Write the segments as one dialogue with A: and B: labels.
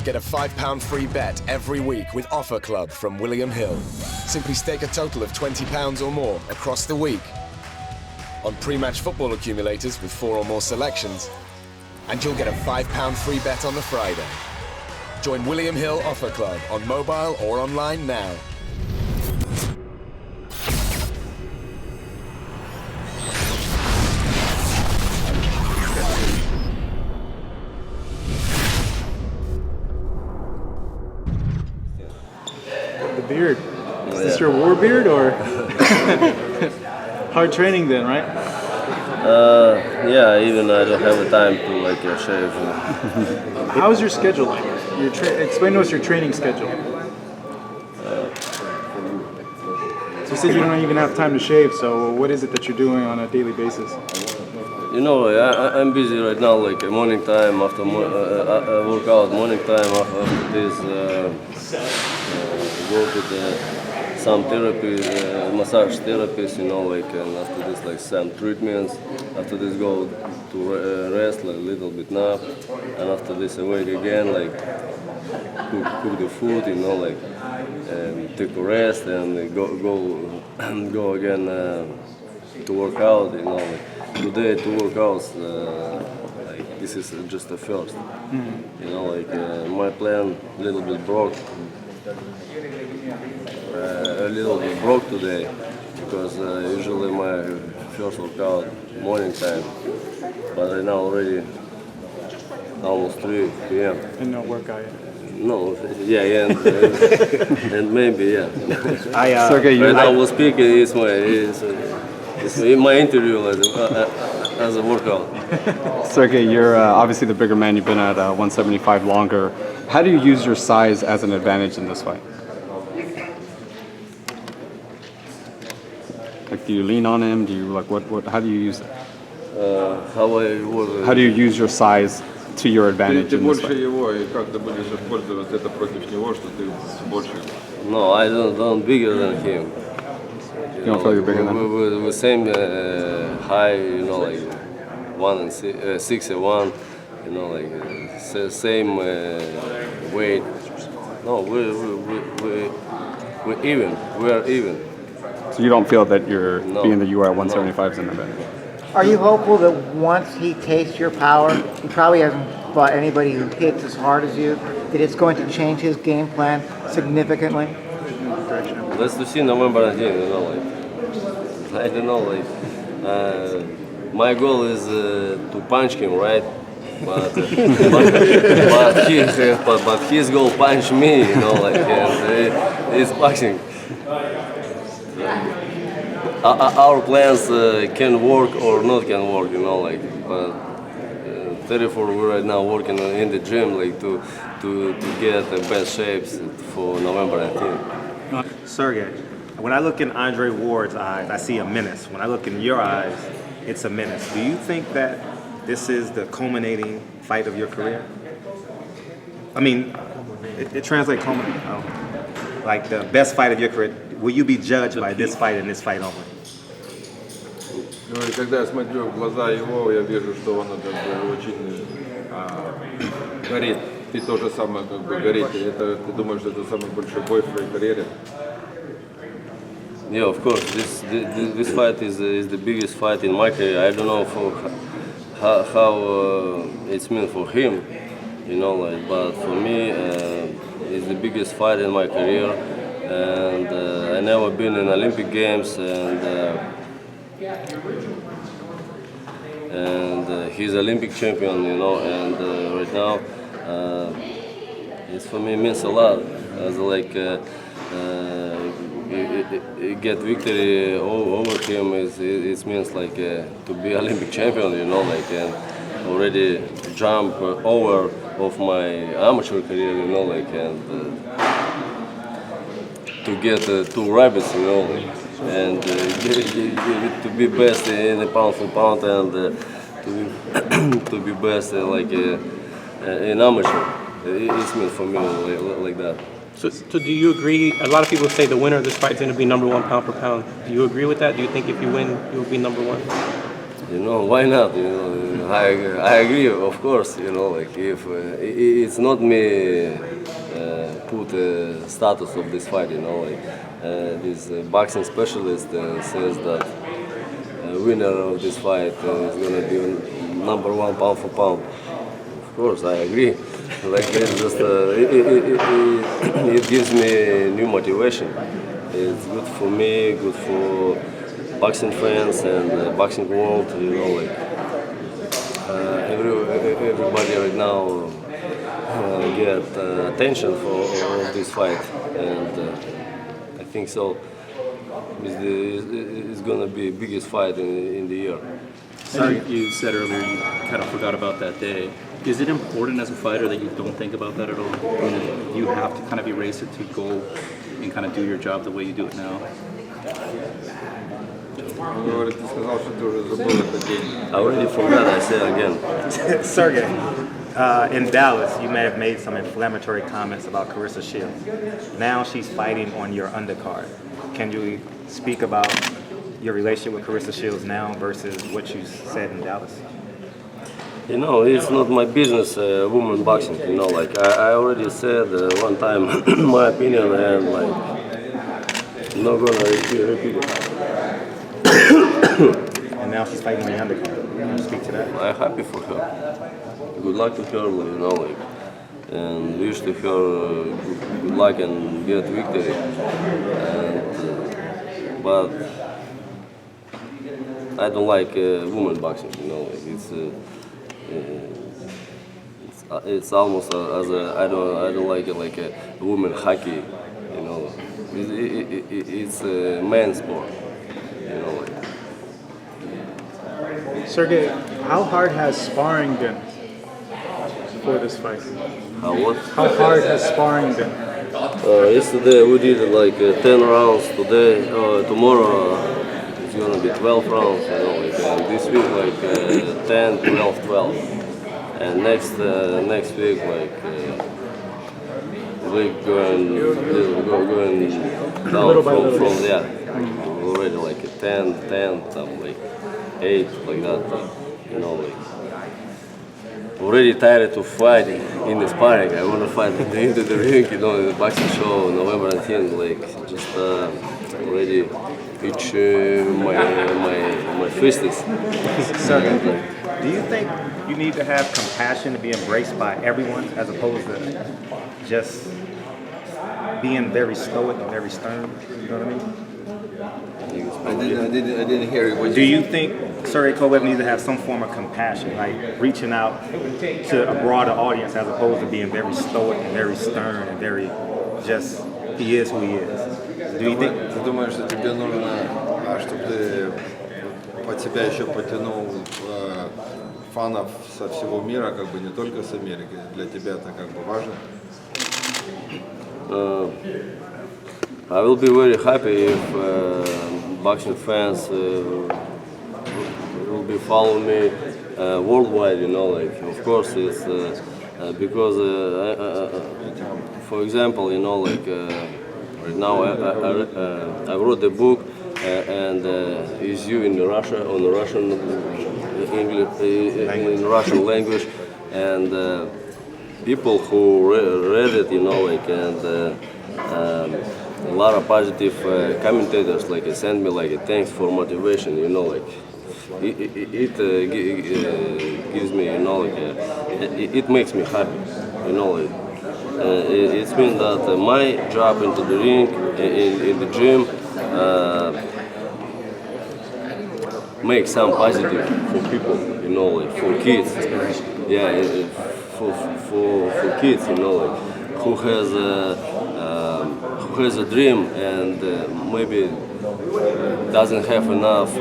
A: Get a £5 free bet every week with Offer Club from William Hill. Simply stake a total of £20 or more across the week on pre-match football accumulators with 4 or more selections, and you'll get a £5 free bet on the Friday. Join William Hill Offer Club on mobile or online now.
B: The beard. Is this your war beard or hard training then, right?
C: Yeah, even I don't have the time to shave.
B: How's your schedule like? Explain to us your training schedule. So you said you don't even have time to shave, so what is it that you're doing on a daily basis?
C: You know, I'm busy right now, like morning time, after workout, morning time, after this, go to some therapy, massage therapies, you know, like, and after this, like some treatments. After this, go to rest, like a little bit nap, and after this, awake again, like cook the food, you know, like take a rest and go again to work out, you know. Like, today, 2 workouts, like this is just the first. You know, like my plan a little bit broke today because usually my first workout morning time, but right now already almost 3 p.m.
B: And no workout yet.
C: No, yeah, and maybe, yeah.
B: Sergey,
C: right now we'll speak, it's my interview as a workout.
D: Sergey, you're obviously the bigger man. You've been at 175 longer. How do you use your size as an advantage in this fight? Like, do you lean on him? Do you what? How do you use it? How do you use your size to your advantage in this fight?
C: No, I don't bigger than him.
D: You don't feel you're bigger than him?
C: We're same high, you know, like 6 and 1, you know, like same weight. No, we're even. We are even.
D: So you don't feel that you're being that you are at 175 is an advantage?
E: Are you hopeful that once he tastes your power, he probably hasn't fought anybody who hits as hard as you, that it's going to change his game plan significantly?
C: Let's see November 19, you know, like, I don't know, like, my goal is to punch him, right? But his goal punch me, you know, like, and it's boxing. Our plans can work or not can work, you know, like, but therefore we're right now working in the gym, like, to get the best shapes for November 19.
F: Sergey, when I look in Andre Ward's eyes, I see a menace. When I look in your eyes, it's a menace. Do you think that this is the culminating fight of your career? I mean, it translates like the best fight of your career. Will you be judged by this fight and this fight only?
G: Ну и когда я смотрю в глаза его, я вижу, что он очень горит. Ты тоже самое горите. Это, ты думаешь, это самый большой бой в твоей карьере?
C: Yeah, of course. This fight is the biggest fight in my career. I don't know how it's meant for him, you know, like, but for me, it's the biggest fight in my career. And I never been in Olympic Games, and he's Olympic champion, you know, and right now it's for me means a lot. As like get victory over him it means like to be Olympic champion, you know, like, and already jump over of my amateur career, you know, like, and to get 2 rabbits, you know, and to be best in the pound for pound, and to be best like in amateur. It's meant for me like that.
H: So do you agree? A lot of people say the winner of this fight is going to be #1 pound for pound. Do you agree with that? Do you think if you win, you will be #1?
C: You know, why not? You know, I agree, of course. You know, like if it's not me put status of this fight. You know, like this boxing specialist says that winner of this fight is gonna be #1 pound for pound. Of course, I agree. Like it's just it gives me new motivation. It's good for me, good for boxing fans and boxing world. You know, like everybody right now get attention for this fight, and I think so. It's gonna be biggest fight in the year.
I: And you said earlier you kind of forgot about that day. Is it important as a fighter that you don't think about that at all? I mean, you have to kind of erase it to go and kind of do your job the way you do it now?
G: Говорит, ты сказал, что ты уже забыл этот день.
C: I already forgot. I say again.
F: Sergey, in Dallas, you may have made some inflammatory comments about Carissa Shields. Now she's fighting on your undercard. Can you speak about your relationship with Carissa Shields now versus what you said in Dallas?
C: You know, it's not my business, women boxing. You know, like I already said one time my opinion, and like I'm not gonna repeat it.
F: And now she's fighting on your undercard. Can you speak to that?
C: I'm happy for her. Good luck to her, you know, like, and wish to her good luck and get victory. And, but I don't like women boxing, you know, like it's almost as a I don't like it like a women hockey, you know. It's a men's sport, you know. Like.
B: Sergey, how hard has sparring been for this fight?
C: How what?
B: How hard has sparring been?
C: Yesterday we did like 10 rounds. Today, tomorrow it's gonna be 12 rounds. You know, like, and this week like 10, 12, 12. And next week like we're going down from yeah already like 10, 10, something like 8 like that. You know, like already tired of fighting in the sparring. I want to fight into the ring, you know, in the boxing show November 19th. Like just already itch my fists.
F: Sergey, do you think you need to have compassion to be embraced by everyone as opposed to just being very stoic and very stern? You know what I mean?
G: I didn't hear you.
F: Do you think Sergey Kovalev needs to have some form of compassion, like reaching out to a broader audience as opposed to being very stoic and very stern and very just he is who he is? Do you think?
G: Ты думаешь, что тебе нужно, чтобы ты под себя еще потянул фанов со всего мира, как бы не только с Америки? Для тебя это как бы важно?
C: I will be very happy if boxing fans will be following me worldwide. You know, like of course it's because for example, you know, like right now I wrote a book and is you in Russia on the Russian English in Russian language and people who read it, you know, like and. A lot of positive commentators like send me like thanks for motivation, you know, like it gives me, you know, like it makes me happy, you know, like it's mean that my job into the ring in the gym makes some positive for people, you know, like for kids, yeah, for kids, you know, like who has a dream and maybe doesn't have enough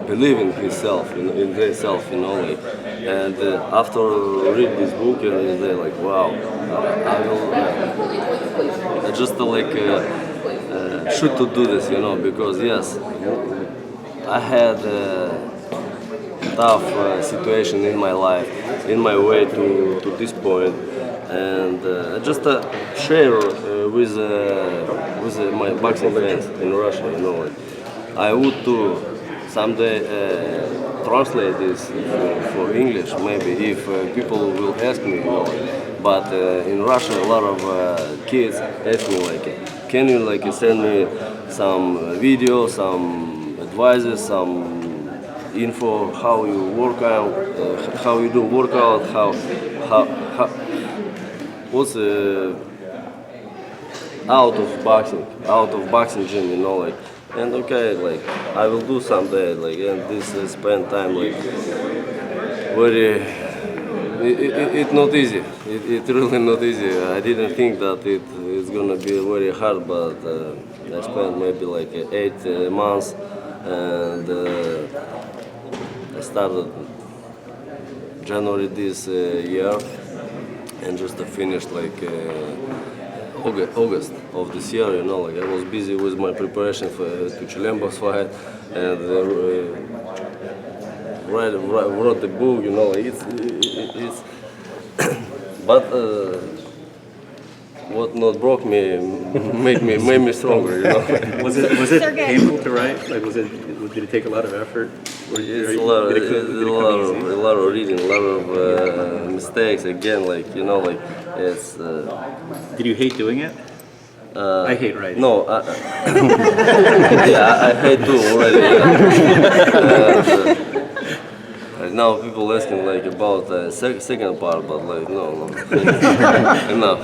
C: believe in himself, in themselves, you know, like, and after read this book, they're like, wow, I just like should to do this, you know, because yes, I had a tough situation in my life, in my way to this point. And just share with my boxing fans in Russia, you know, like, I would to someday translate this for English, maybe if people will ask me, you know. But in Russia, a lot of kids ask me like, can you like send me some video, some advices, some info how you work out, how you do workout, how what's out of boxing gym, you know, like. And okay, like I will do someday, like, and this spend time like very. It's not easy. It's really not easy. I didn't think that it's gonna be very hard, but I spent maybe like 8 months, and I started January this year, and just finished like. August of this year, you know, like I was busy with my preparation for Kuchelembo's fight, and wrote the book, you know, like it's but what not broke me made me stronger, you know.
I: Was it painful to write? Like, did it take a lot of effort?
C: It's a lot of reading, a lot of mistakes. Again, like you know, like it's.
I: Did you hate doing it? I hate writing.
C: No, yeah, I hate too already. Yeah. Now people asking like about the second part, but like no, enough.